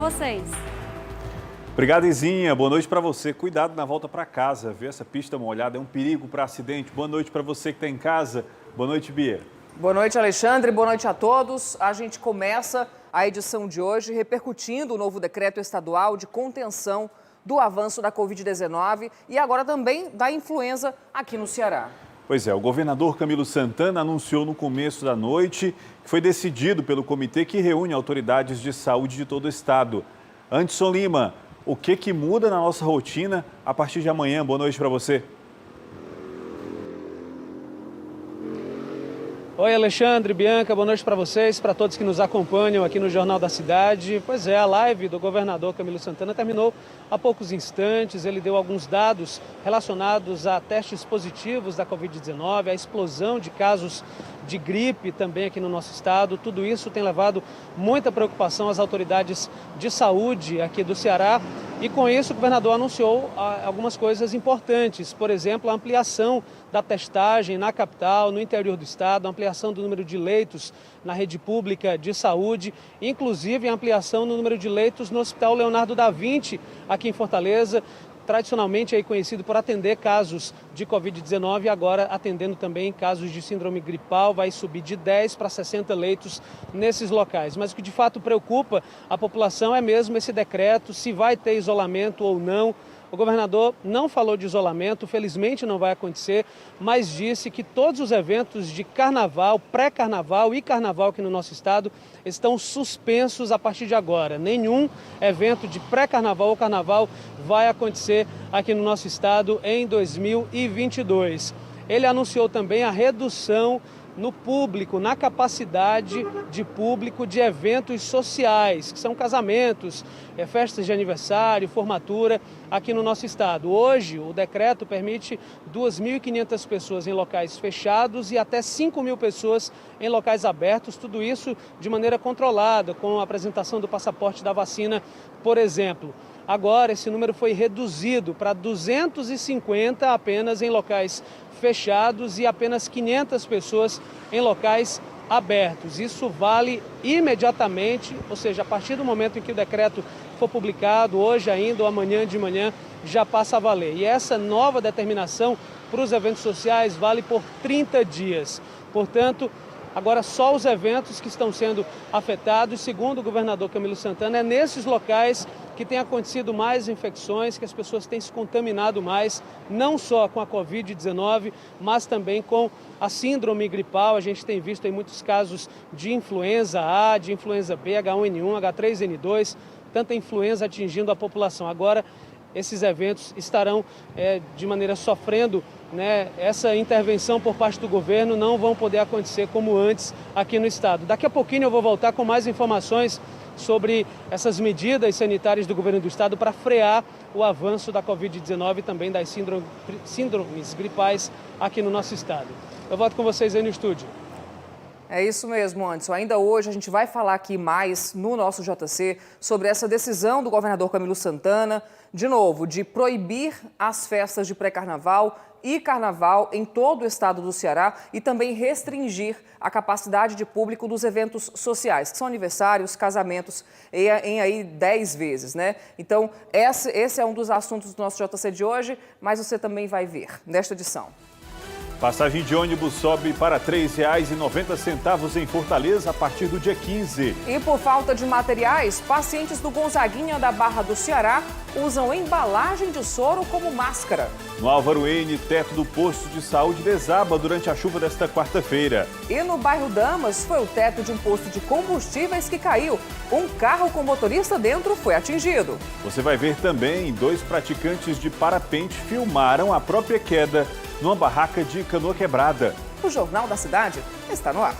Vocês. Obrigado, Izinha. Boa noite para você. Cuidado na volta para casa, viu? Essa pista molhada é um perigo para acidente. Boa noite para você que está em casa. Boa noite, Bia. Boa noite, Alexandre. Boa noite a todos. A gente começa a edição de hoje repercutindo o novo decreto estadual de contenção do avanço da Covid-19 e agora também da influenza aqui no Ceará. Pois é, o governador Camilo Santana anunciou no começo da noite que foi decidido pelo comitê que reúne autoridades de saúde de todo o estado. Anderson Lima, o que muda na nossa rotina a partir de amanhã? Boa noite para você. Oi, Alexandre, Bianca, boa noite para vocês, para todos que nos acompanham aqui no Jornal da Cidade. Pois é, a live do governador Camilo Santana terminou há poucos instantes. Ele deu alguns dados relacionados a testes positivos da Covid-19, a explosão de casos de gripe também aqui no nosso estado. Tudo isso tem levado muita preocupação às autoridades de saúde aqui do Ceará. E com isso o governador anunciou algumas coisas importantes, por exemplo, a ampliação da testagem na capital, no interior do estado, a ampliação do número de leitos na rede pública de saúde, inclusive a ampliação no número de leitos no Hospital Leonardo da Vinci, aqui em Fortaleza, tradicionalmente aí conhecido por atender casos de Covid-19 e agora atendendo também casos de síndrome gripal, vai subir de 10 para 60 leitos nesses locais. Mas o que de fato preocupa a população é mesmo esse decreto, se vai ter isolamento ou não. O governador não falou de isolamento, felizmente não vai acontecer, mas disse que todos os eventos de carnaval, pré-carnaval e carnaval aqui no nosso estado estão suspensos a partir de agora. Nenhum evento de pré-carnaval ou carnaval vai acontecer aqui no nosso estado em 2022. Ele anunciou também a redução no público, na capacidade de público de eventos sociais, que são casamentos, festas de aniversário, formatura aqui no nosso estado. Hoje, o decreto permite 2.500 pessoas em locais fechados e até 5.000 pessoas em locais abertos, tudo isso de maneira controlada, com a apresentação do passaporte da vacina, por exemplo. Agora, esse número foi reduzido para 250 apenas em locais fechados e apenas 500 pessoas em locais abertos. Isso vale imediatamente, ou seja, a partir do momento em que o decreto for publicado, hoje ainda ou amanhã de manhã, já passa a valer. E essa nova determinação para os eventos sociais vale por 30 dias. Portanto, agora só os eventos que estão sendo afetados, segundo o governador Camilo Santana, é nesses locais que tem acontecido mais infecções, que as pessoas têm se contaminado mais, não só com a Covid-19, mas também com a síndrome gripal. A gente tem visto aí muitos casos de influenza A, de influenza B, H1N1, H3N2, tanta influenza atingindo a população. Agora, esses eventos estarão de maneira sofrendo, essa intervenção por parte do governo, não vão poder acontecer como antes aqui no estado. Daqui a pouquinho eu vou voltar com mais informações sobre essas medidas sanitárias do governo do estado para frear o avanço da Covid-19 e também das síndromes gripais aqui no nosso estado. Eu volto com vocês aí no estúdio. É isso mesmo, Anderson. Ainda hoje a gente vai falar aqui mais no nosso JC sobre essa decisão do governador Camilo Santana, de novo, de proibir as festas de pré-carnaval e carnaval em todo o estado do Ceará e também restringir a capacidade de público dos eventos sociais, que são aniversários, casamentos, em aí 10 vezes, né? Então, esse é um dos assuntos do nosso JC de hoje, mas você também vai ver nesta edição. Passagem de ônibus sobe para R$ 3,90 em Fortaleza a partir do dia 15. E por falta de materiais, pacientes do Gonzaguinha da Barra do Ceará usam embalagem de soro como máscara. No Álvaro N, teto do posto de saúde desaba durante a chuva desta quarta-feira. E no bairro Damas, foi o teto de um posto de combustíveis que caiu. Um carro com motorista dentro foi atingido. Você vai ver também 2 praticantes de parapente filmaram a própria queda numa barraca de Canoa Quebrada. O Jornal da Cidade está no ar.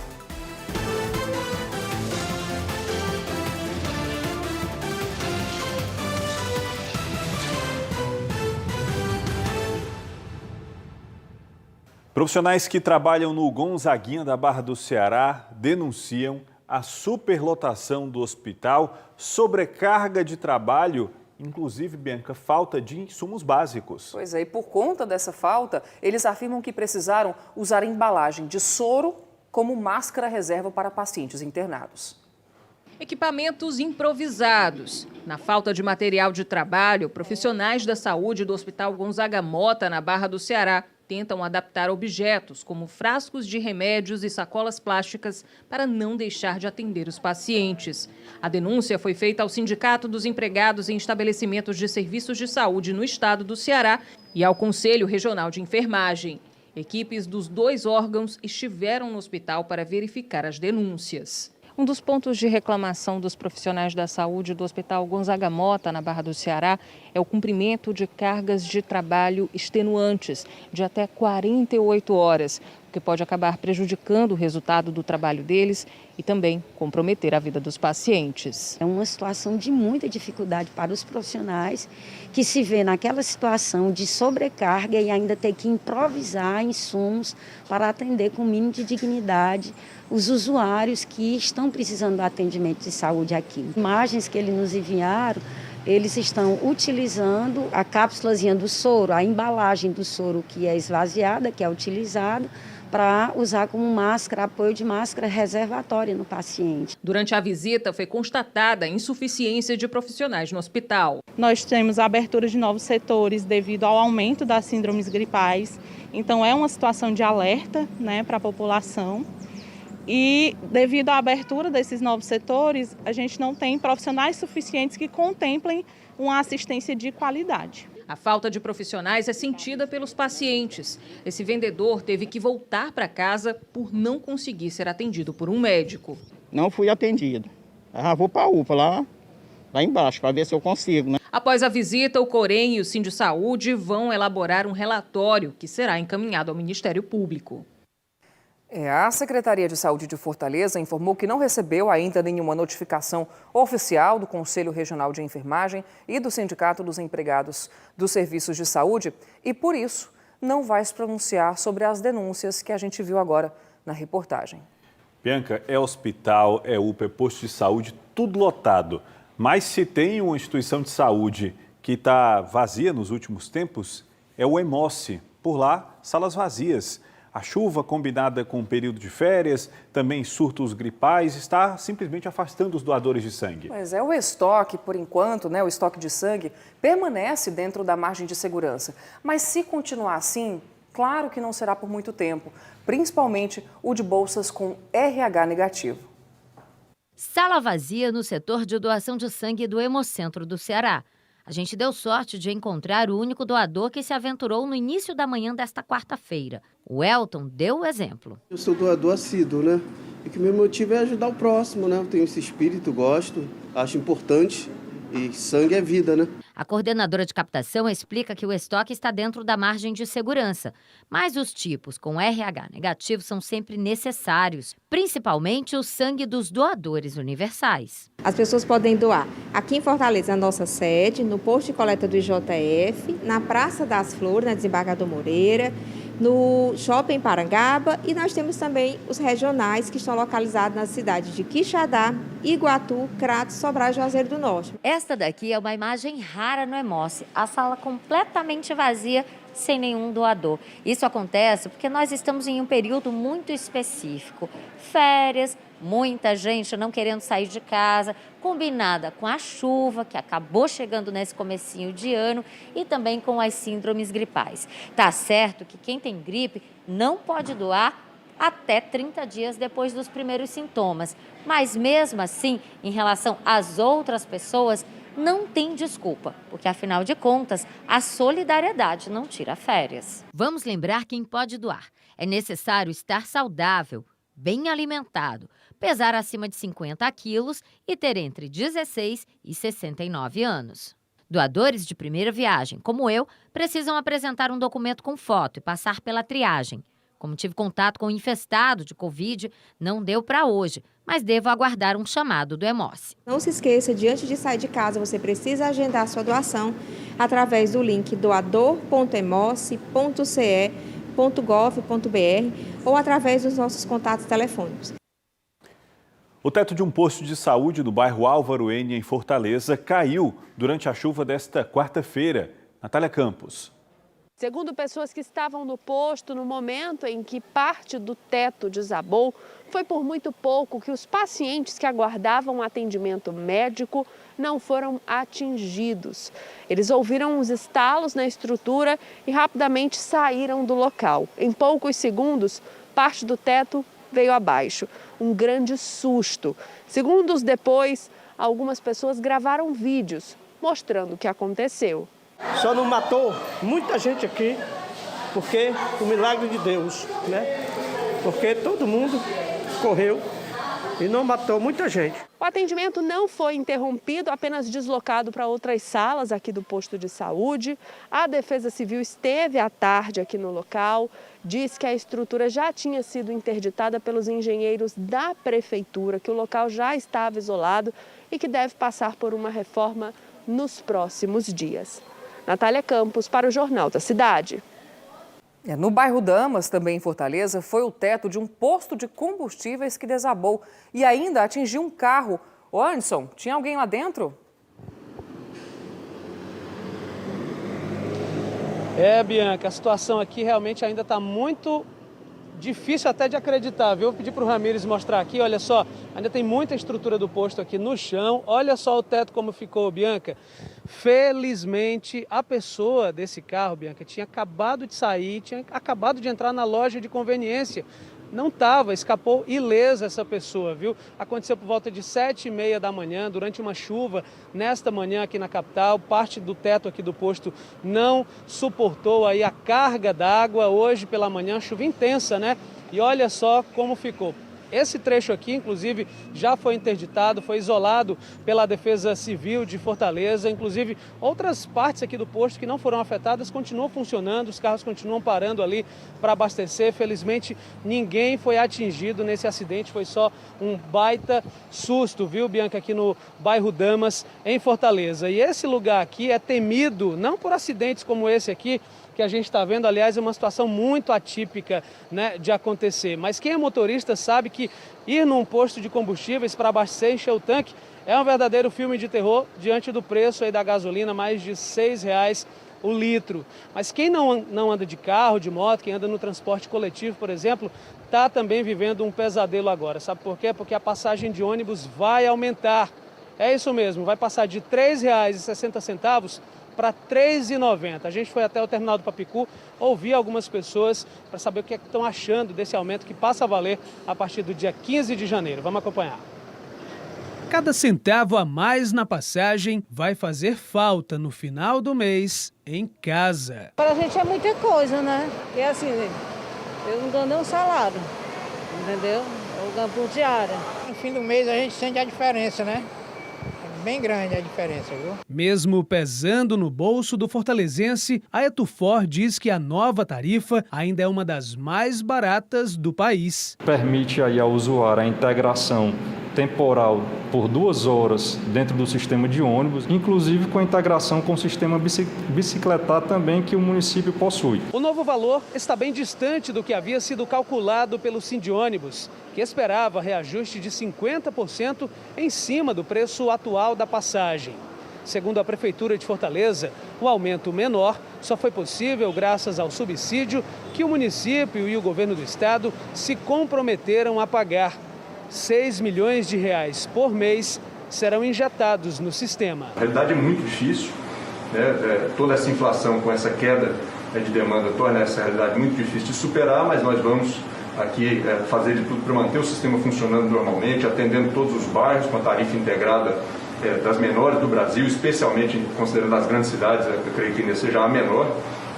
Profissionais que trabalham no Gonzaguinha da Barra do Ceará denunciam a superlotação do hospital, sobrecarga de trabalho, inclusive, Bianca, falta de insumos básicos. Pois é, e por conta dessa falta, eles afirmam que precisaram usar embalagem de soro como máscara reserva para pacientes internados. equipamentos improvisados. Na falta de material de trabalho, profissionais da saúde do Hospital Gonzaga Mota, na Barra do Ceará, tentam adaptar objetos, como frascos de remédios e sacolas plásticas, para não deixar de atender os pacientes. A denúncia foi feita ao Sindicato dos Empregados em Estabelecimentos de Serviços de Saúde no estado do Ceará e ao Conselho Regional de Enfermagem. Equipes dos 2 órgãos estiveram no hospital para verificar as denúncias. Um dos pontos de reclamação dos profissionais da saúde do Hospital Gonzaga Mota, na Barra do Ceará, é o cumprimento de cargas de trabalho extenuantes, de até 48 horas, o que pode acabar prejudicando o resultado do trabalho deles e também comprometer a vida dos pacientes. É uma situação de muita dificuldade para os profissionais que se vê naquela situação de sobrecarga e ainda ter que improvisar insumos para atender com o mínimo de dignidade os usuários que estão precisando do atendimento de saúde aqui. Imagens que eles nos enviaram, eles estão utilizando a cápsulazinha do soro, a embalagem do soro que é esvaziada, que é utilizada, para usar como máscara, apoio de máscara reservatória no paciente. Durante a visita, foi constatada a insuficiência de profissionais no hospital. Nós temos a abertura de novos setores devido ao aumento das síndromes gripais. Então, é uma situação de alerta, para a população. E, devido à abertura desses novos setores, a gente não tem profissionais suficientes que contemplem uma assistência de qualidade. A falta de profissionais é sentida pelos pacientes. Esse vendedor teve que voltar para casa por não conseguir ser atendido por um médico. Não fui atendido. Vou para a UPA lá embaixo, para ver se eu consigo. Após a visita, o Corém e o Sindisaúde vão elaborar um relatório que será encaminhado ao Ministério Público. A Secretaria de Saúde de Fortaleza informou que não recebeu ainda nenhuma notificação oficial do Conselho Regional de Enfermagem e do Sindicato dos Empregados dos Serviços de Saúde e, por isso, não vai se pronunciar sobre as denúncias que a gente viu agora na reportagem. Bianca, é hospital, é UPA, é posto de saúde, tudo lotado. Mas se tem uma instituição de saúde que está vazia nos últimos tempos, é o Hemossi. Por lá, salas vazias. A chuva, combinada com o período de férias, também surtos gripais, está simplesmente afastando os doadores de sangue. Mas o estoque, por enquanto, o estoque de sangue, permanece dentro da margem de segurança. Mas se continuar assim, claro que não será por muito tempo, principalmente o de bolsas com RH negativo. Sala vazia no setor de doação de sangue do Hemocentro do Ceará. A gente deu sorte de encontrar o único doador que se aventurou no início da manhã desta quarta-feira. O Elton deu o exemplo. Eu sou doador assíduo, E que meu motivo é ajudar o próximo, Eu tenho esse espírito, gosto, acho importante. E sangue é vida, A coordenadora de captação explica que o estoque está dentro da margem de segurança, mas os tipos com RH negativo são sempre necessários, principalmente o sangue dos doadores universais. As pessoas podem doar aqui em Fortaleza, na nossa sede, no posto de coleta do IJF, na Praça das Flores, na Desembargador Moreira, no Shopping Parangaba e nós temos também os regionais que estão localizados nas cidades de Quixadá, Iguatu, Crato, Sobral e Juazeiro do Norte. Esta daqui é uma imagem rara no Hemossi, a sala completamente vazia, sem nenhum doador. Isso acontece porque nós estamos em um período muito específico, férias, muita gente não querendo sair de casa, combinada com a chuva que acabou chegando nesse comecinho de ano e também com as síndromes gripais. Tá certo que quem tem gripe não pode doar até 30 dias depois dos primeiros sintomas, mas mesmo assim, em relação às outras pessoas, não tem desculpa, porque afinal de contas, a solidariedade não tira férias. Vamos lembrar quem pode doar. É necessário estar saudável, bem alimentado, pesar acima de 50 quilos e ter entre 16 e 69 anos. Doadores de primeira viagem, como eu, precisam apresentar um documento com foto e passar pela triagem. Como tive contato com o infestado de Covid, não deu para hoje, mas devo aguardar um chamado do Hemossi. Não se esqueça, de antes de sair de casa, você precisa agendar sua doação através do link doador.hemossi.ce.gov.br ou através dos nossos contatos telefônicos. O teto de um posto de saúde do bairro Álvaro N, em Fortaleza, caiu durante a chuva desta quarta-feira. Natália Campos. Segundo pessoas que estavam no posto no momento em que parte do teto desabou, foi por muito pouco que os pacientes que aguardavam atendimento médico não foram atingidos. Eles ouviram os estalos na estrutura e rapidamente saíram do local. Em poucos segundos, parte do teto veio abaixo. Um grande susto. Segundos depois, algumas pessoas gravaram vídeos mostrando o que aconteceu. Só não matou muita gente aqui, porque o milagre de Deus, né? Porque todo mundo correu e não matou muita gente. O atendimento não foi interrompido, apenas deslocado para outras salas aqui do posto de saúde. A Defesa Civil esteve à tarde aqui no local, diz que a estrutura já tinha sido interditada pelos engenheiros da prefeitura, que o local já estava isolado e que deve passar por uma reforma nos próximos dias. Natália Campos para o Jornal da Cidade. No bairro Damas, também em Fortaleza, foi o teto de um posto de combustíveis que desabou e ainda atingiu um carro. Ô Anderson, tinha alguém lá dentro? Bianca, a situação aqui realmente ainda está muito difícil até de acreditar, viu? Vou pedir para o Ramires mostrar aqui, olha só, ainda tem muita estrutura do posto aqui no chão, olha só o teto como ficou, Bianca. Felizmente, a pessoa desse carro, Bianca, tinha acabado de sair, tinha acabado de entrar na loja de conveniência. Não estava, escapou ilesa essa pessoa, viu? Aconteceu por volta de 7h30 da manhã, durante uma chuva, nesta manhã aqui na capital. Parte do teto aqui do posto não suportou aí a carga d'água. Hoje pela manhã, chuva intensa, né? E olha só como ficou. Esse trecho aqui, inclusive, já foi interditado, foi isolado pela Defesa Civil de Fortaleza. Inclusive, outras partes aqui do posto que não foram afetadas continuam funcionando, os carros continuam parando ali para abastecer. Felizmente, ninguém foi atingido nesse acidente, foi só um baita susto, viu, Bianca, aqui no bairro Damas, em Fortaleza. E esse lugar aqui é temido, não por acidentes como esse aqui, que a gente está vendo, aliás, é uma situação muito atípica, né, de acontecer. Mas quem é motorista sabe que ir num posto de combustíveis para abastecer e encher o tanque é um verdadeiro filme de terror diante do preço aí da gasolina, mais de R$6 o litro. Mas quem não anda de carro, de moto, quem anda no transporte coletivo, por exemplo, está também vivendo um pesadelo agora. Sabe por quê? Porque a passagem de ônibus vai aumentar. É isso mesmo, vai passar de R$3,60 para R$3,90. A gente foi até o terminal do Papicu, ouvir algumas pessoas para saber o que estão achando desse aumento que passa a valer a partir do dia 15 de janeiro. Vamos acompanhar. Cada centavo a mais na passagem vai fazer falta no final do mês em casa. Para a gente é muita coisa, né? E assim, eu não ganho nem um salário, entendeu? Eu ganho por diária. No fim do mês a gente sente a diferença, né? Bem grande a diferença, viu? Mesmo pesando no bolso do fortalezense, a Etufor diz que a nova tarifa ainda é uma das mais baratas do país. Permite aí ao usuário a integração temporal por 2 horas dentro do sistema de ônibus, inclusive com a integração com o sistema bicicletar também que o município possui. O novo valor está bem distante do que havia sido calculado pelo Sindônibus, que esperava reajuste de 50% em cima do preço atual da passagem. Segundo a Prefeitura de Fortaleza, o aumento menor só foi possível graças ao subsídio que o município e o governo do estado se comprometeram a pagar. R$6 milhões por mês serão injetados no sistema. A realidade é muito difícil, né? Toda essa inflação com essa queda de demanda torna essa realidade muito difícil de superar, mas nós vamos aqui fazer de tudo para manter o sistema funcionando normalmente, atendendo todos os bairros com a tarifa integrada das menores do Brasil, especialmente considerando as grandes cidades, eu creio que ainda seja a menor,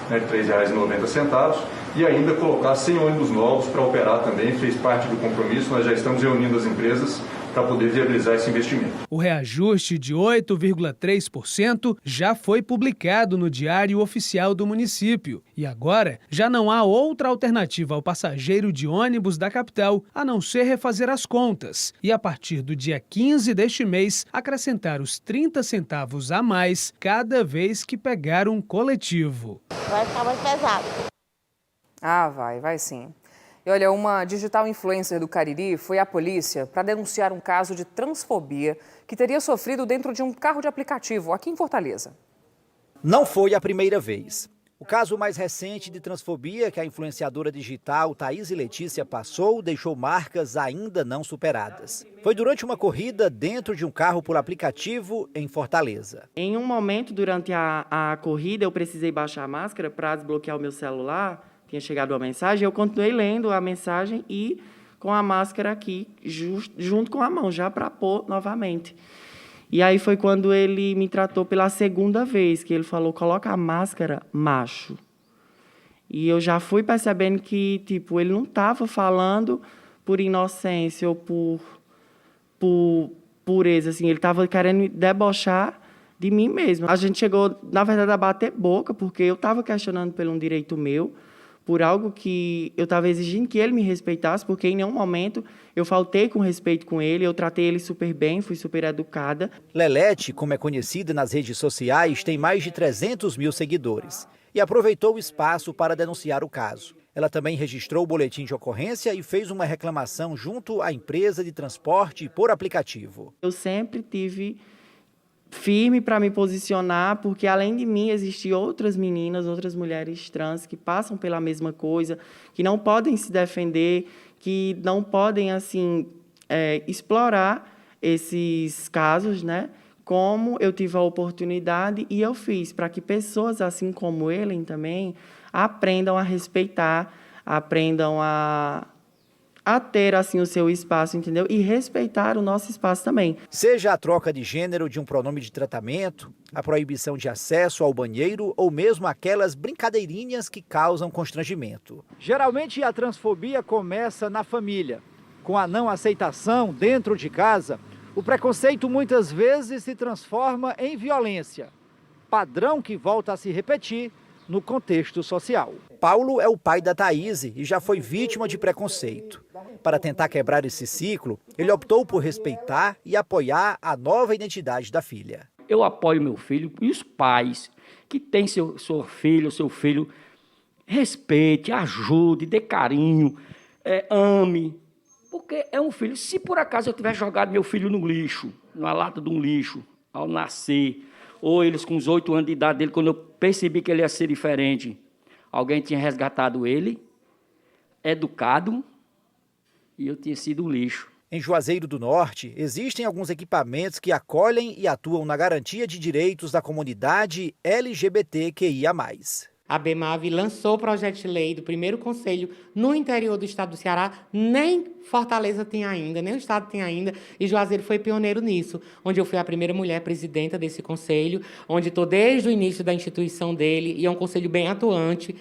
né, de R$3,90, e ainda colocar 100 ônibus novos para operar também, fez parte do compromisso, nós já estamos reunindo as empresas para poder viabilizar esse investimento. O reajuste de 8,3% já foi publicado no Diário Oficial do município. E agora já não há outra alternativa ao passageiro de ônibus da capital a não ser refazer as contas. E a partir do dia 15 deste mês, acrescentar os 30 centavos a mais cada vez que pegar um coletivo. Vai ficar mais pesado. Ah, vai sim. E olha, uma digital influencer do Cariri foi à polícia para denunciar um caso de transfobia que teria sofrido dentro de um carro de aplicativo aqui em Fortaleza. Não foi a primeira vez. O caso mais recente de transfobia que a influenciadora digital Thaís Letícia passou deixou marcas ainda não superadas. Foi durante uma corrida dentro de um carro por aplicativo em Fortaleza. Em um momento durante a corrida eu precisei baixar a máscara para desbloquear o meu celular, tinha chegado uma mensagem, eu continuei lendo a mensagem e com a máscara aqui, junto com a mão, já para pôr novamente. E aí foi quando ele me tratou pela segunda vez, que ele falou, coloca a máscara, macho. E eu já fui percebendo que, tipo, ele não estava falando por inocência ou por pureza, assim, ele estava querendo debochar de mim mesmo. A gente chegou, na verdade, a bater boca, porque eu estava questionando por um direito meu, por algo que eu estava exigindo que ele me respeitasse, porque em nenhum momento eu faltei com respeito com ele, eu tratei ele super bem, fui super educada. Lelete, como é conhecida nas redes sociais, tem mais de 300 mil seguidores e aproveitou o espaço para denunciar o caso. Ela também registrou o boletim de ocorrência e fez uma reclamação junto à empresa de transporte por aplicativo. Eu sempre tive firme para me posicionar, porque além de mim existem outras meninas, outras mulheres trans que passam pela mesma coisa, que não podem se defender, que não podem assim explorar esses casos, né? Como eu tive a oportunidade e eu fiz para que pessoas assim como ele também aprendam a respeitar, aprendam a ter assim o seu espaço, entendeu? E respeitar o nosso espaço também. Seja a troca de gênero de um pronome de tratamento, a proibição de acesso ao banheiro ou mesmo aquelas brincadeirinhas que causam constrangimento. Geralmente a transfobia começa na família. Com a não aceitação dentro de casa, o preconceito muitas vezes se transforma em violência, padrão que volta a se repetir no contexto social. Paulo é o pai da Thaís e já foi vítima de preconceito. Para tentar quebrar esse ciclo, ele optou por respeitar e apoiar a nova identidade da filha. Eu apoio meu filho e os pais que têm seu filho, respeite, ajude, dê carinho, ame, porque é um filho. Se por acaso eu tivesse jogado meu filho no lixo, na lata de um lixo, ao nascer, ou eles com os 8 anos de idade dele, quando eu percebi que ele ia ser diferente, alguém tinha resgatado ele, educado, e eu tinha sido um lixo. Em Juazeiro do Norte, existem alguns equipamentos que acolhem e atuam na garantia de direitos da comunidade LGBTQIA+. A BEMAV lançou o projeto de lei do primeiro conselho no interior do estado do Ceará, nem Fortaleza tem ainda, nem o estado tem ainda, e Juazeiro foi pioneiro nisso, onde eu fui a primeira mulher presidenta desse conselho, onde estou desde o início da instituição dele, e é um conselho bem atuante,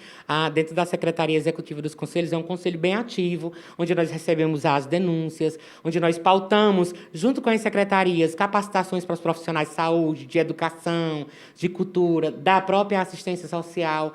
dentro da Secretaria Executiva dos Conselhos, é um conselho bem ativo, onde nós recebemos as denúncias, onde nós pautamos, junto com as secretarias, capacitações para os profissionais de saúde, de educação, de cultura, da própria assistência social.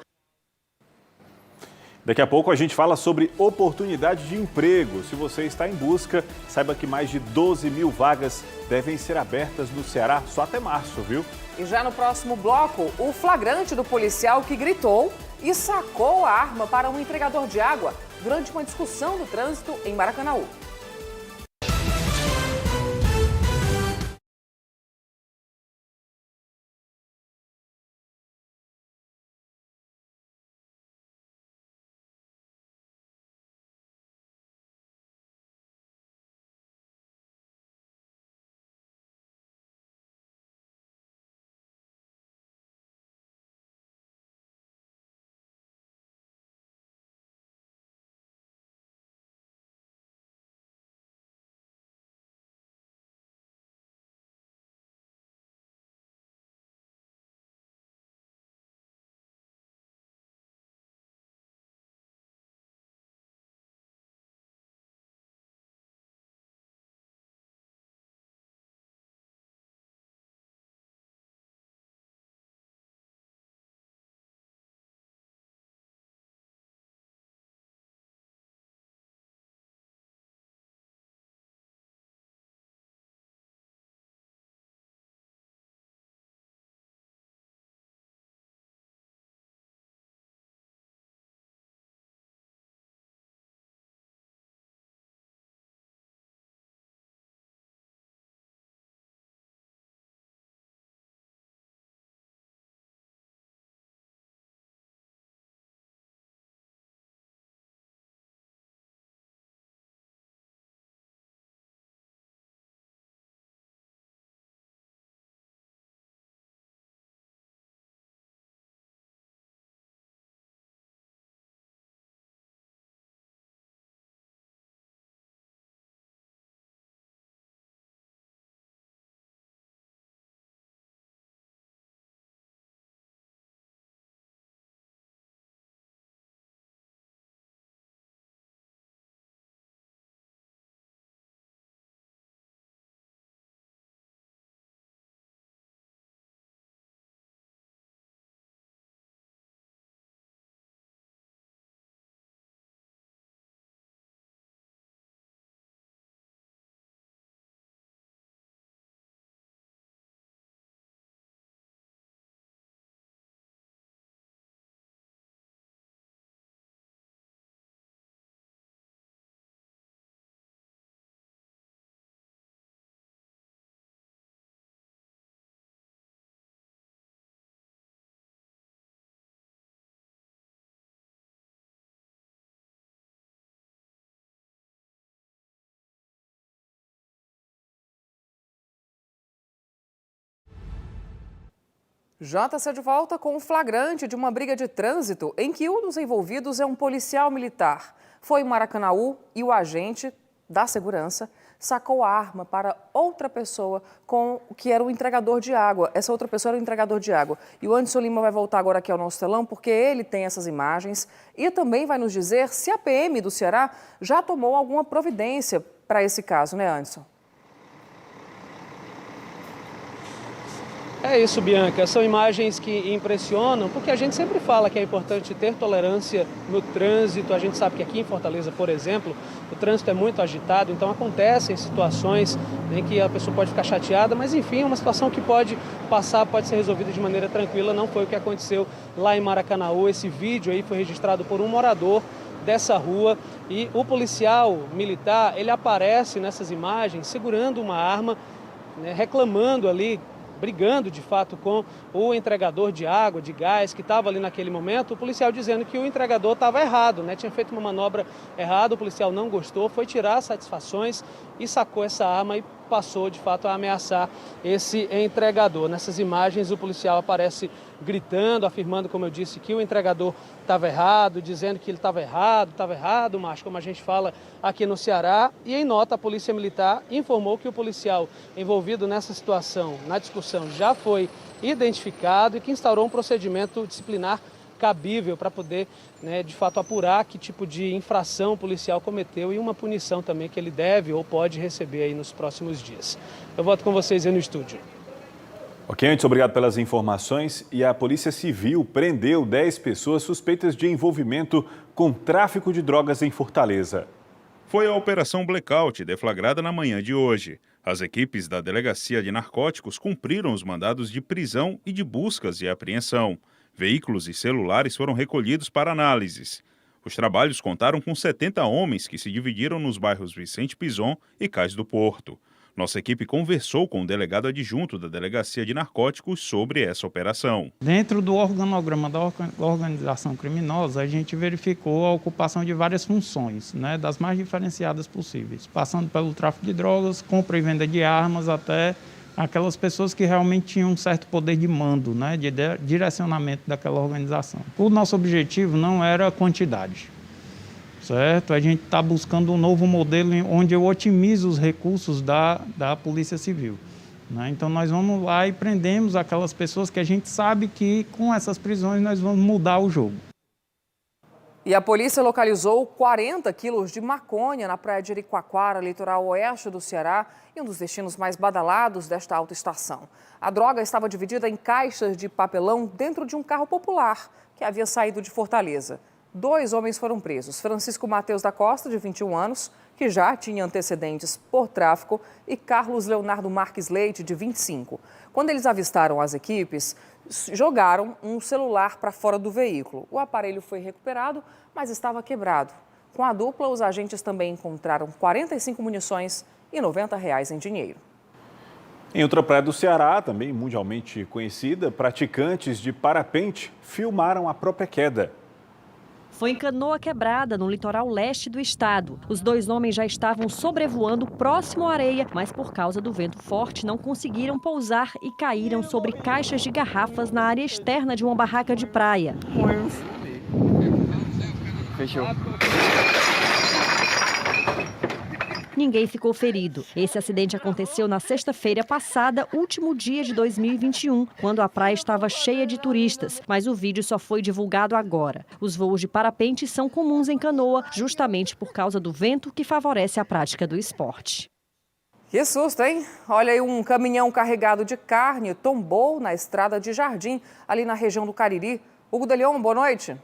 Daqui a pouco a gente fala sobre oportunidade de emprego. Se você está em busca, saiba que mais de 12 mil vagas devem ser abertas no Ceará só até março, viu? E já no próximo bloco, o flagrante do policial que gritou e sacou a arma para um entregador de água durante uma discussão no trânsito em Maracanaú. JC de volta com um flagrante de uma briga de trânsito em que um dos envolvidos é um policial militar. Foi em Maracanaú e o agente da segurança sacou a arma para outra pessoa que era o entregador de água. Essa outra pessoa era o entregador de água. E o Anderson Lima vai voltar agora aqui ao nosso telão porque ele tem essas imagens e também vai nos dizer se a PM do Ceará já tomou alguma providência para esse caso, né, Anderson? É isso, Bianca. São imagens que impressionam, porque a gente sempre fala que é importante ter tolerância no trânsito. A gente sabe que aqui em Fortaleza, por exemplo, o trânsito é muito agitado, então acontecem situações em que a pessoa pode ficar chateada, mas enfim, é uma situação que pode passar, pode ser resolvida de maneira tranquila. Não foi o que aconteceu lá em Maracanaú. Esse vídeo aí foi registrado por um morador dessa rua e o policial militar, ele aparece nessas imagens segurando uma arma, né, reclamando ali, brigando de fato com o entregador de água, de gás, que estava ali naquele momento, o policial dizendo que o entregador estava errado, né? Tinha feito uma manobra errada, o policial não gostou, foi tirar satisfações e sacou essa arma e passou de fato a ameaçar esse entregador. Nessas imagens o policial aparece gritando, afirmando, como eu disse, que o entregador estava errado, dizendo que ele estava errado, macho, como a gente fala aqui no Ceará. E em nota, a Polícia Militar informou que o policial envolvido nessa situação, na discussão, já foi identificado e que instaurou um procedimento disciplinar cabível para poder, né, de fato, apurar que tipo de infração o policial cometeu e uma punição também que ele deve ou pode receber aí nos próximos dias. Eu volto com vocês aí no estúdio. Ok, Anderson, obrigado pelas informações. E a Polícia Civil prendeu 10 pessoas suspeitas de envolvimento com tráfico de drogas em Fortaleza. Foi a Operação Blackout, deflagrada na manhã de hoje. As equipes da Delegacia de Narcóticos cumpriram os mandados de prisão e de buscas e apreensão. Veículos e celulares foram recolhidos para análises. Os trabalhos contaram com 70 homens que se dividiram nos bairros Vicente Pison e Cais do Porto. Nossa equipe conversou com o delegado adjunto da Delegacia de Narcóticos sobre essa operação. Dentro do organograma da organização criminosa, a gente verificou a ocupação de várias funções, né, das mais diferenciadas possíveis, passando pelo tráfico de drogas, compra e venda de armas, até aquelas pessoas que realmente tinham um certo poder de mando, né, de direcionamento daquela organização. O nosso objetivo não era a quantidade. Certo? A gente está buscando um novo modelo onde eu otimizo os recursos da Polícia Civil. Né? Então, nós vamos lá e prendemos aquelas pessoas que a gente sabe que, com essas prisões, nós vamos mudar o jogo. E a polícia localizou 40 quilos de maconha na praia de Jericoacoara, litoral oeste do Ceará, e um dos destinos mais badalados desta autoestação. A droga estava dividida em caixas de papelão dentro de um carro popular que havia saído de Fortaleza. 2 homens foram presos, Francisco Mateus da Costa, de 21 anos, que já tinha antecedentes por tráfico, e Carlos Leonardo Marques Leite, de 25. Quando eles avistaram as equipes, jogaram um celular para fora do veículo. O aparelho foi recuperado, mas estava quebrado. Com a dupla, os agentes também encontraram 45 munições e R$90 em dinheiro. Em outra praia do Ceará, também mundialmente conhecida, praticantes de parapente filmaram a própria queda. Foi em Canoa Quebrada, no litoral leste do estado. Os 2 homens já estavam sobrevoando próximo à areia, mas por causa do vento forte não conseguiram pousar e caíram sobre caixas de garrafas na área externa de uma barraca de praia. Fechou. Ninguém ficou ferido. Esse acidente aconteceu na sexta-feira passada, último dia de 2021, quando a praia estava cheia de turistas, mas o vídeo só foi divulgado agora. Os voos de parapente são comuns em Canoa, justamente por causa do vento que favorece a prática do esporte. Que susto, hein? Olha aí, um caminhão carregado de carne tombou na estrada de Jardim, ali na região do Cariri. Hugo de Leon, boa noite.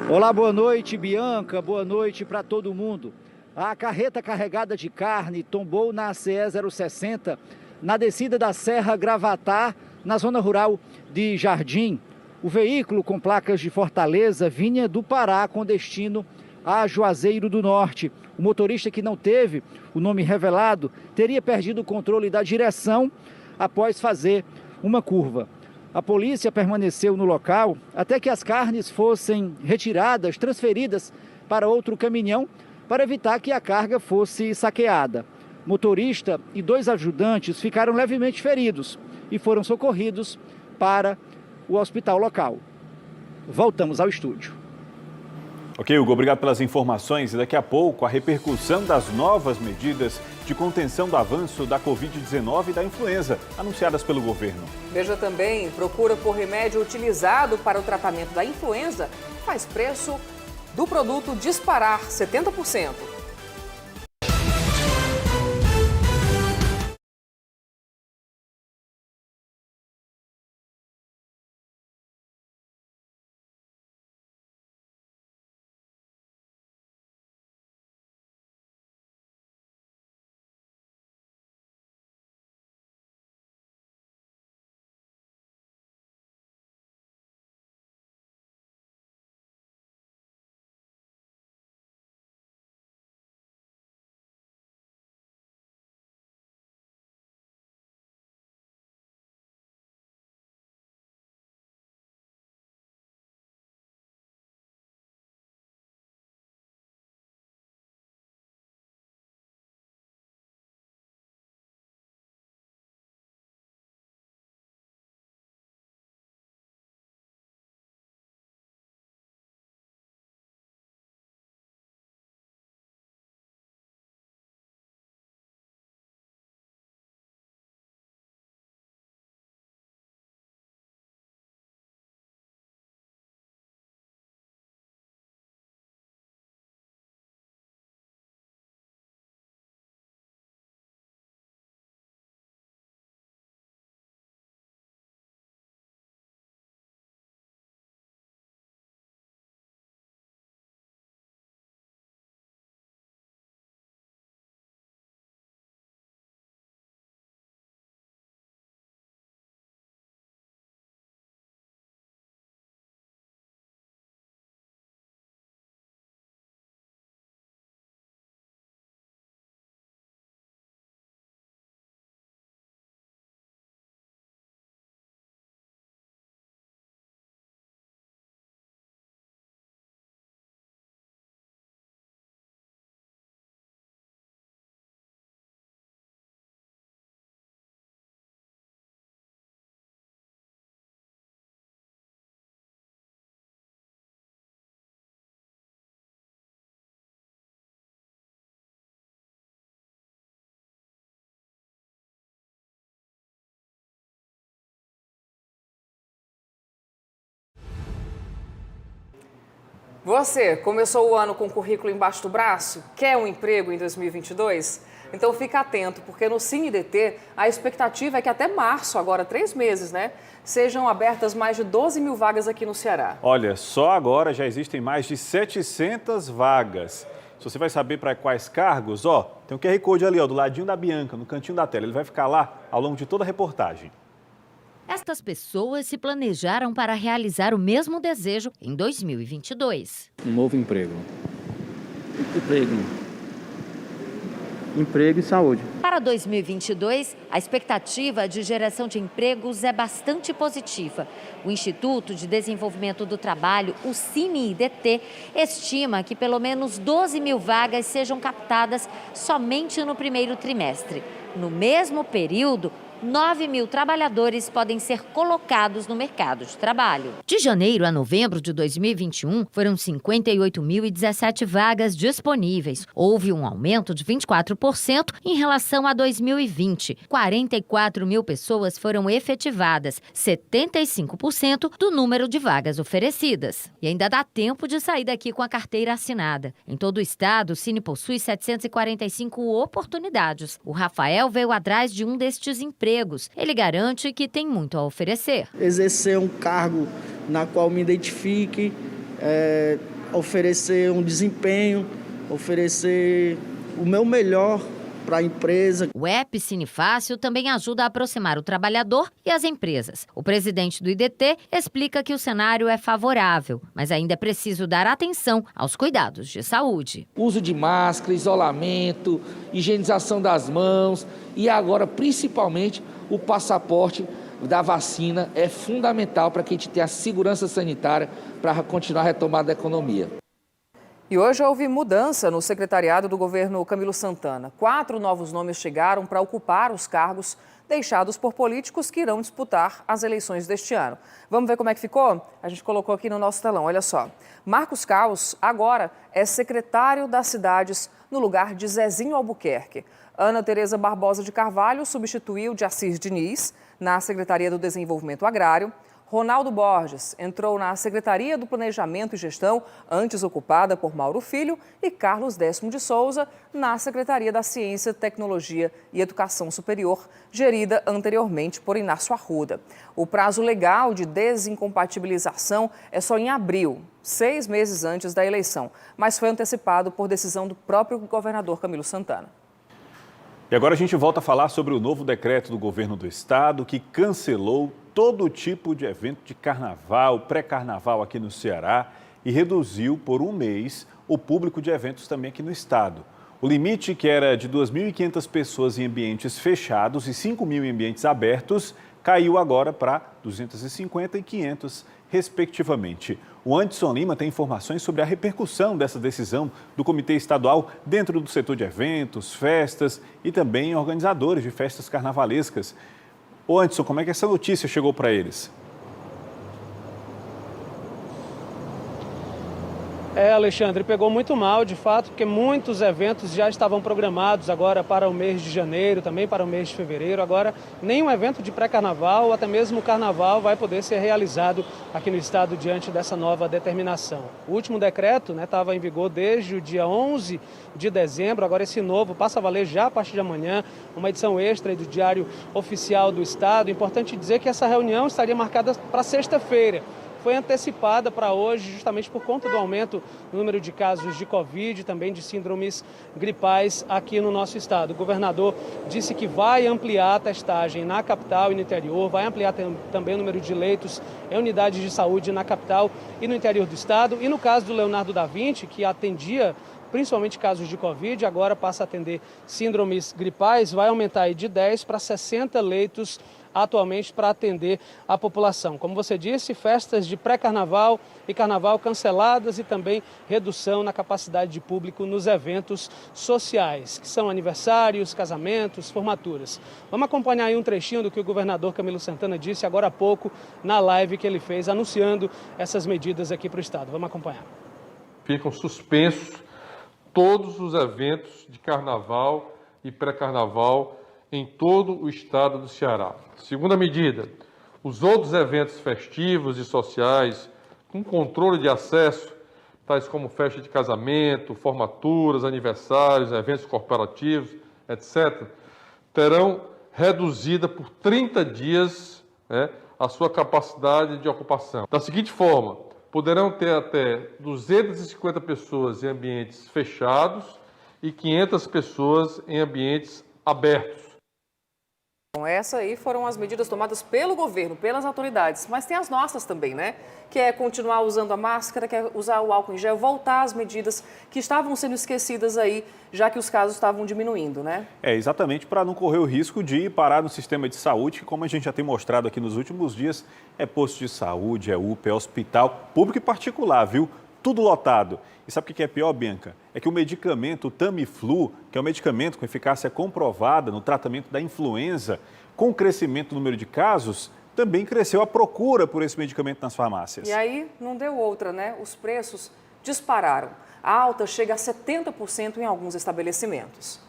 Olá, boa noite, Bianca, boa noite para todo mundo. A carreta carregada de carne tombou na CE 060, na descida da Serra Gravatar, na zona rural de Jardim. O veículo com placas de Fortaleza vinha do Pará com destino a Juazeiro do Norte. O motorista, que não teve o nome revelado, teria perdido o controle da direção após fazer uma curva. A polícia permaneceu no local até que as carnes fossem retiradas, transferidas para outro caminhão, para evitar que a carga fosse saqueada. motorista e 2 ajudantes ficaram levemente feridos e foram socorridos para o hospital local. Voltamos ao estúdio. Ok, Hugo, obrigado pelas informações. E daqui a pouco, a repercussão das novas medidas de contenção do avanço da Covid-19 e da influenza, anunciadas pelo governo. Veja também, procura por remédio utilizado para o tratamento da influenza faz preço do produto disparar 70%. Você começou o ano com o currículo embaixo do braço? Quer um emprego em 2022? Então fica atento, porque no CineDT a expectativa é que até março, agora 3 meses, né? Sejam abertas mais de 12 mil vagas aqui no Ceará. Olha, só agora já existem mais de 700 vagas. Se você vai saber para quais cargos, tem um QR Code ali, do ladinho da Bianca, no cantinho da tela. Ele vai ficar lá ao longo de toda a reportagem. Estas pessoas se planejaram para realizar o mesmo desejo em 2022. Um novo emprego. Emprego e saúde. Para 2022, a expectativa de geração de empregos é bastante positiva. O Instituto de Desenvolvimento do Trabalho, o CineDT, estima que pelo menos 12 mil vagas sejam captadas somente no primeiro trimestre. No mesmo período, 9 mil trabalhadores podem ser colocados no mercado de trabalho. De janeiro a novembro de 2021, foram 58.017 vagas disponíveis. Houve um aumento de 24% em relação a 2020. 44 mil pessoas foram efetivadas, 75% do número de vagas oferecidas. E ainda dá tempo de sair daqui com a carteira assinada. Em todo o estado, o Cine possui 745 oportunidades. O Rafael veio atrás de um destes empregos. Ele garante que tem muito a oferecer. Exercer um cargo na qual me identifique, oferecer um desempenho, oferecer o meu melhor para a empresa. O app Cine Fácil também ajuda a aproximar o trabalhador e as empresas. O presidente do IDT explica que o cenário é favorável, mas ainda é preciso dar atenção aos cuidados de saúde. Uso de máscara, isolamento, higienização das mãos e agora, principalmente, o passaporte da vacina é fundamental para que a gente tenha a segurança sanitária para continuar a retomada da economia. E hoje houve mudança no secretariado do governo Camilo Santana. 4 novos nomes chegaram para ocupar os cargos deixados por políticos que irão disputar as eleições deste ano. Vamos ver como é que ficou? A gente colocou aqui no nosso telão, olha só. Marcos Caos agora é secretário das cidades no lugar de Zezinho Albuquerque. Ana Tereza Barbosa de Carvalho substituiu Jacyr Diniz na Secretaria do Desenvolvimento Agrário. Ronaldo Borges entrou na Secretaria do Planejamento e Gestão, antes ocupada por Mauro Filho, e Carlos Décimo de Souza na Secretaria da Ciência, Tecnologia e Educação Superior, gerida anteriormente por Inácio Arruda. O prazo legal de desincompatibilização é só em abril, 6 meses antes da eleição, mas foi antecipado por decisão do próprio governador Camilo Santana. E agora a gente volta a falar sobre o novo decreto do governo do estado que cancelou todo tipo de evento de carnaval, pré-carnaval aqui no Ceará e reduziu por 1 mês o público de eventos também aqui no estado. O limite, que era de 2.500 pessoas em ambientes fechados e 5.000 em ambientes abertos, caiu agora para 250 e 500, respectivamente. O Anderson Lima tem informações sobre a repercussão dessa decisão do Comitê Estadual dentro do setor de eventos, festas e também organizadores de festas carnavalescas. Ô Anderson, como é que essa notícia chegou para eles? Alexandre, pegou muito mal, de fato, porque muitos eventos já estavam programados agora para o mês de janeiro, também para o mês de fevereiro. Agora, nenhum evento de pré-carnaval ou até mesmo o carnaval vai poder ser realizado aqui no estado diante dessa nova determinação. O último decreto estava em vigor desde o dia 11 de dezembro, agora esse novo passa a valer já a partir de amanhã, uma edição extra do Diário Oficial do Estado. Importante dizer que essa reunião estaria marcada para sexta-feira. Foi antecipada para hoje justamente por conta do aumento no número de casos de Covid e também de síndromes gripais aqui no nosso estado. O governador disse que vai ampliar a testagem na capital e no interior, vai ampliar também o número de leitos em unidades de saúde na capital e no interior do estado. E no caso do Leonardo da Vinci, que atendia principalmente casos de Covid, agora passa a atender síndromes gripais, vai aumentar de 10 para 60 leitos atualmente para atender a população. Como você disse, festas de pré-carnaval e carnaval canceladas e também redução na capacidade de público nos eventos sociais, que são aniversários, casamentos, formaturas. Vamos acompanhar aí um trechinho do que o governador Camilo Santana disse agora há pouco na live que ele fez anunciando essas medidas aqui para o estado. Vamos acompanhar. Ficam suspensos todos os eventos de carnaval e pré-carnaval em todo o estado do Ceará. Segunda medida, os outros eventos festivos e sociais com controle de acesso, tais como festa de casamento, formaturas, aniversários, eventos corporativos, etc., terão reduzida por 30 dias a sua capacidade de ocupação. Da seguinte forma, poderão ter até 250 pessoas em ambientes fechados e 500 pessoas em ambientes abertos. Bom, essas aí foram as medidas tomadas pelo governo, pelas autoridades, mas tem as nossas também, né? Que é continuar usando a máscara, que é usar o álcool em gel, voltar às medidas que estavam sendo esquecidas aí, já que os casos estavam diminuindo, né? Exatamente para não correr o risco de parar no sistema de saúde, que como a gente já tem mostrado aqui nos últimos dias, é posto de saúde, é UPA, é hospital, público e particular, viu? Tudo lotado. E sabe o que é pior, Bianca? É que o medicamento o Tamiflu, que é um medicamento com eficácia comprovada no tratamento da influenza, com o crescimento do número de casos, também cresceu a procura por esse medicamento nas farmácias. E aí não deu outra, né? Os preços dispararam. A alta chega a 70% em alguns estabelecimentos.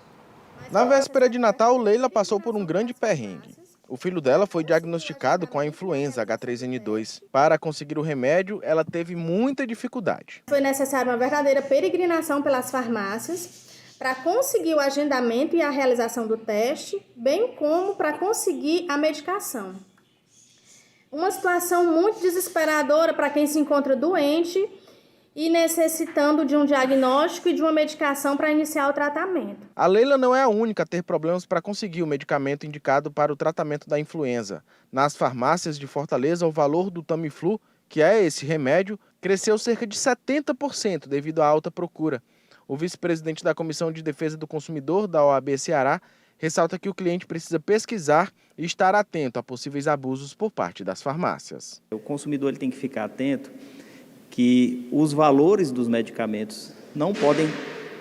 Na véspera de Natal, Leila passou por um grande perrengue. O filho dela foi diagnosticado com a influenza H3N2. Para conseguir o remédio, ela teve muita dificuldade. Foi necessária uma verdadeira peregrinação pelas farmácias para conseguir o agendamento e a realização do teste, bem como para conseguir a medicação. Uma situação muito desesperadora para quem se encontra doente e necessitando de um diagnóstico e de uma medicação para iniciar o tratamento. A Leila não é a única a ter problemas para conseguir o medicamento indicado para o tratamento da influenza. Nas farmácias de Fortaleza, o valor do Tamiflu, que é esse remédio, cresceu cerca de 70% devido à alta procura. O vice-presidente da Comissão de Defesa do Consumidor da OAB Ceará ressalta que o cliente precisa pesquisar e estar atento a possíveis abusos por parte das farmácias. O consumidor ele tem que ficar atento que os valores dos medicamentos não podem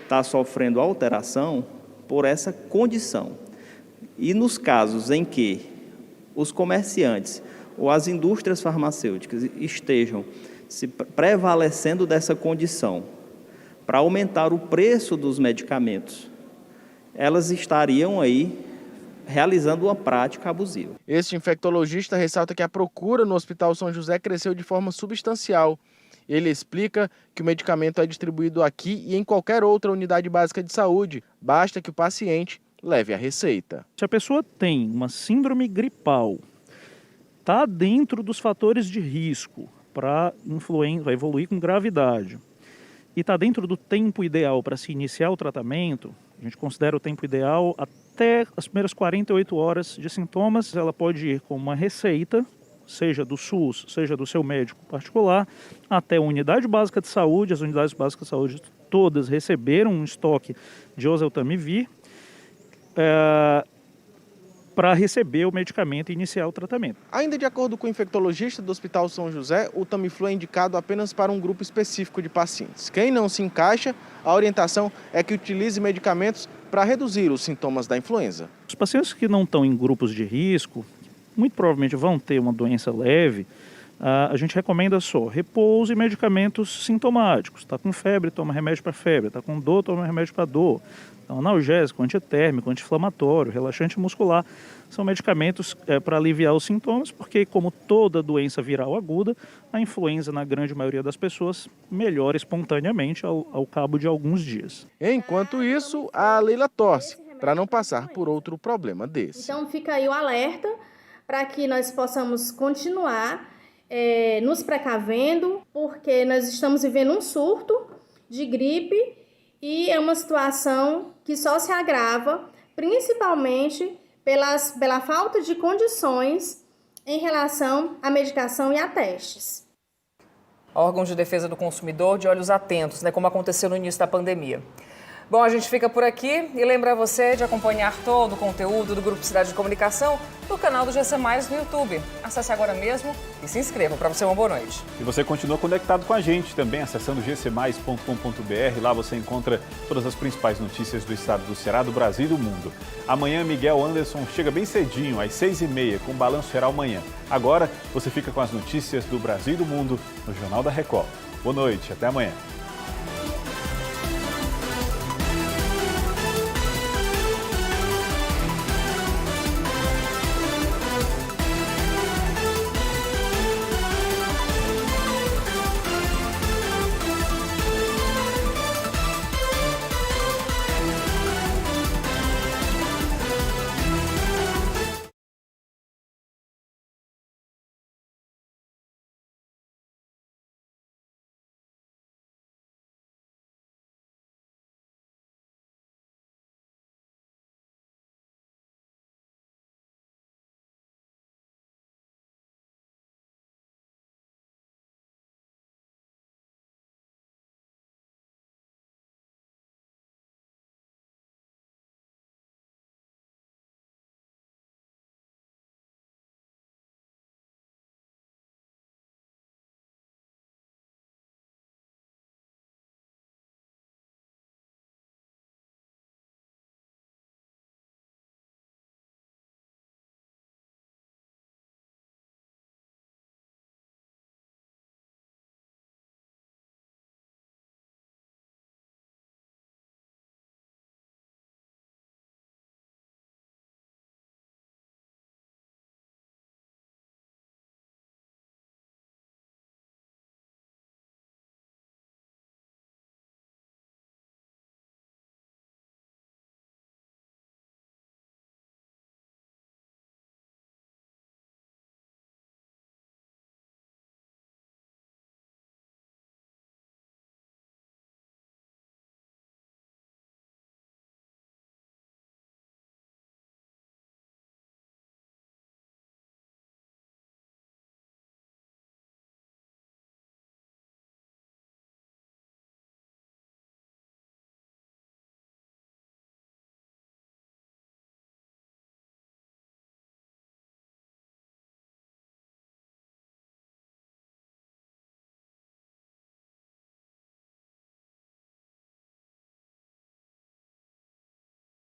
estar sofrendo alteração por essa condição. E nos casos em que os comerciantes ou as indústrias farmacêuticas estejam se prevalecendo dessa condição para aumentar o preço dos medicamentos, elas estariam aí realizando uma prática abusiva. Este infectologista ressalta que a procura no Hospital São José cresceu de forma substancial. Ele explica que o medicamento é distribuído aqui e em qualquer outra unidade básica de saúde, basta que o paciente leve a receita. Se a pessoa tem uma síndrome gripal, está dentro dos fatores de risco para influenza, vai evoluir com gravidade, e está dentro do tempo ideal para se iniciar o tratamento, a gente considera o tempo ideal até as primeiras 48 horas de sintomas, ela pode ir com uma receita, seja do SUS, seja do seu médico particular, até a unidade básica de saúde. As unidades básicas de saúde todas receberam um estoque de oseltamivir para receber o medicamento e iniciar o tratamento. Ainda de acordo com o infectologista do Hospital São José, o Tamiflu é indicado apenas para um grupo específico de pacientes. Quem não se encaixa, a orientação é que utilize medicamentos para reduzir os sintomas da influenza. Os pacientes que não estão em grupos de risco, muito provavelmente vão ter uma doença leve, a gente recomenda só repouso e medicamentos sintomáticos. Está com febre, toma remédio para febre. Está com dor, toma remédio para dor. Então, analgésico, antitérmico, anti-inflamatório, relaxante muscular, são medicamentos para aliviar os sintomas, porque como toda doença viral aguda, a influenza, na grande maioria das pessoas, melhora espontaneamente ao cabo de alguns dias. Enquanto isso, a Leila torce para não passar por outro problema desse. Então fica aí o alerta para que nós possamos continuar nos precavendo, porque nós estamos vivendo um surto de gripe e é uma situação que só se agrava, principalmente pela falta de condições em relação à medicação e a testes. Órgãos de defesa do consumidor de olhos atentos, como aconteceu no início da pandemia. Bom, a gente fica por aqui e lembra você de acompanhar todo o conteúdo do Grupo Cidade de Comunicação no canal do GC Mais no YouTube. Acesse agora mesmo e se inscreva. Para você, uma boa noite. E você continua conectado com a gente também, acessando gcmais.com.br. Lá você encontra todas as principais notícias do estado do Ceará, do Brasil e do mundo. Amanhã, Miguel Anderson chega bem cedinho, às 6h30, com o Balanço Geral Manhã. Agora, você fica com as notícias do Brasil e do mundo no Jornal da Record. Boa noite, até amanhã.